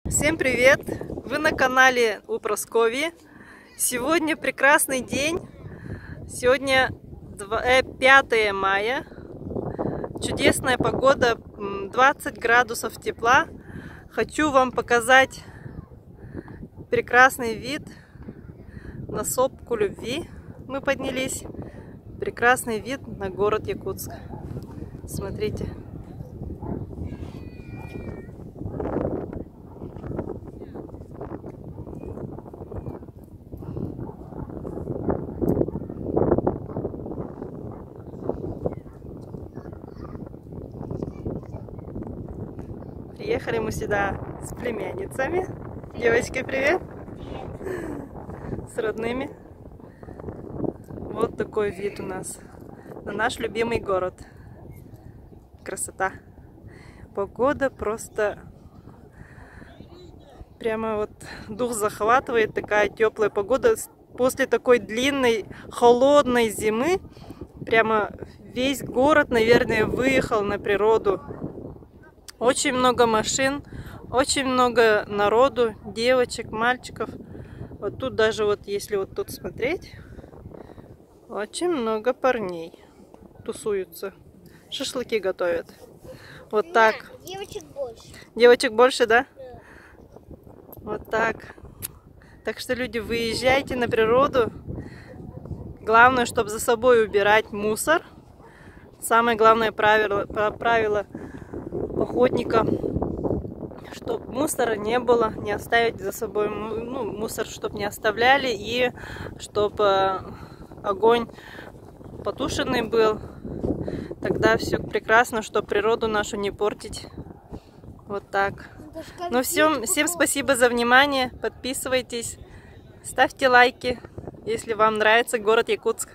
Всем привет! Вы на канале у Прасковьи. Сегодня прекрасный день. Сегодня 5 мая. Чудесная погода, 20 градусов тепла. Хочу вам показать прекрасный вид на сопку любви. Мы поднялись. Прекрасный вид на город Якутск. Смотрите. Приехали мы сюда с племянницами. Девочки, привет! С родными. Вот такой вид у нас на наш любимый город. Красота. Погода просто прямо вот дух захватывает. Такая теплая погода. После такой длинной, холодной зимы прямо весь город, наверное, выехал на природу. Очень много машин, очень много народу, девочек, мальчиков. Вот тут даже вот, если вот тут смотреть, очень много парней тусуются, шашлыки готовят. Вот так. Девочек больше. Девочек больше, да? Да. Вот так. Так что, люди, выезжайте на природу. Главное, чтобы за собой убирать мусор. Самое главное правило охотника, чтобы мусора не было, не оставить за собой, мусор, чтобы не оставляли, и чтобы огонь потушенный был. Тогда все прекрасно, чтобы природу нашу не портить. Вот так. Ну всем спасибо за внимание. Подписывайтесь, ставьте лайки, если вам нравится город Якутск.